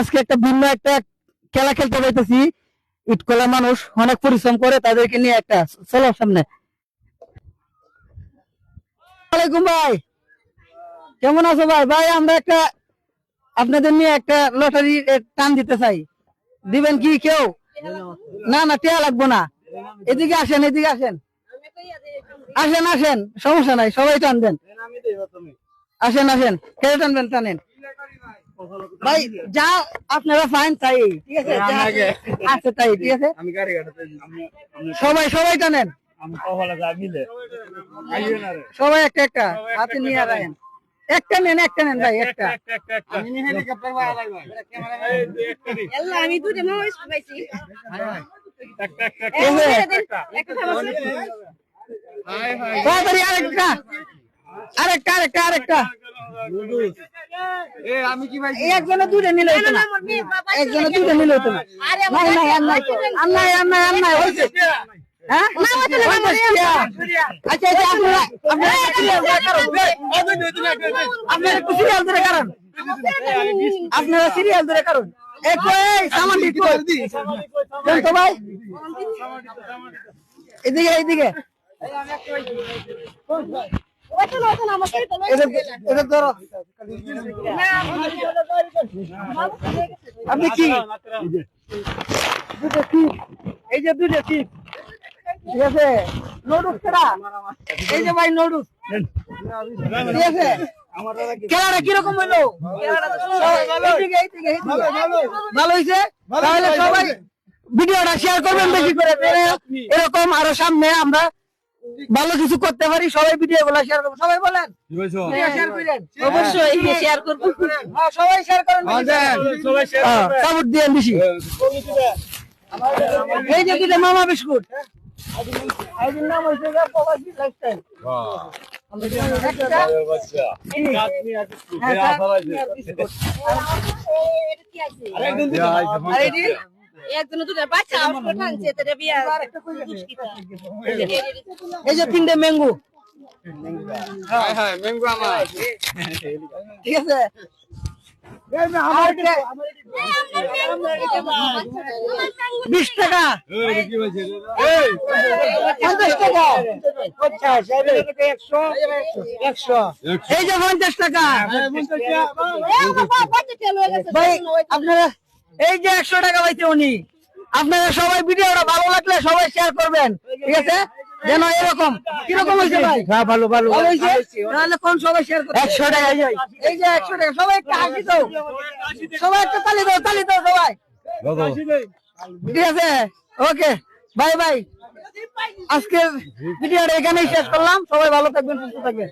আজকে একটা ভিন্ন একটা খেলা খেলতে পাইতেছি। ইটকলা মানুষ অনেক পরিশ্রম করে, তাদেরকে নিয়ে একটা চলো সামনে। ওয়ালাইকুম ভাই, কেমন আছো ভাই? ভাই আমরা একটা আপনাদের নিয়ে একটা লটারি টান দিতে চাই, দিবেন কি কেউ? না না, টিয়া লাগবো না। এদিকে আসেন, এদিকে আসেন, আসেন আসেন, সমস্যা নাই, সবাই টান দেন। আসেন আসেন, কেটে টানবেন, টানেন ভাই, যা আপনারা ফাইন তাই, ঠিক আছে? আচ্ছা তাই, ঠিক আছে, সবাই সবাই টানেন, সবাই একটা একটা হাতে নিয়ে রাখেন। একটা নেন, একটা নেন ভাই, একটা। আমি দুটো মাউস পাইছি তাড়াতাড়ি আরেকটা, আরেকটা আরেকটা আরেকটা। একজনে দুটো নিলে হতো না, একজনে দুটো নিলে হতো না। নাই নাই, আর নাই, আর নাই, আর নাই, আর নাই, হয়েছে। হ্যাঁ আচ্ছা, আপনারা আপনারা একটু সিরিয়াল ধরে কারণ, আপনারা সিরিয়াল ধরে কারণ সামান তো ভাই, এদিকে এদিকে আপনি কি এই যে দুটো টিপ, ঠিক আছে? নোডুস খেলা, এই যে ভাই নোডুস, ঠিক আছে? খেলাটা কিরকম হইলো? ভালো হয়েছে? তাহলে সবাই ভিডিওটা শেয়ার করবেন বেশি করে, এরকম আরো সামনে আমরা ভালো কিছু করতে পারি। সবাই ভিডিও গুলো শেয়ার করবো, সবাই বলেন অবশ্যই শেয়ার করবো, সবাই শেয়ার করেন, সাপোর্ট দিয়েন বেশি। এই যে দুটো মামা বিস্কুট, নাম হয়েছে প্রবাসী লাইফস্টাইল। এই যে তিনটে ম্যাঙ্গো, ঠিক আছে? 20 টাকা, 50 টাকা, 50, এই যে 50 টাকা ভাই। আপনারা এই যে 100 টাকা পাইছে উনি। আপনারা সবাই ভিডিওটা ভালো লাগলে সবাই শেয়ার করবেন, ঠিক আছে? যেন এরকম কিরকম হয়েছে ভাই? হ্যাঁ ভালো ভালো হয়েছে, তাহলে কোন সবাই শেয়ার করবে। 100 টাকা, এই যে 100 টাকা, সবাই একটা হাসি দাও, সবাই একটা তালি দাও, তালি দাও সবাই, ঠিক আছে? ওকে, বাই বাই। আজকের ভিডিওটা এখানেই শেষ করলাম, সবাই ভালো থাকবেন, সুস্থ থাকবেন।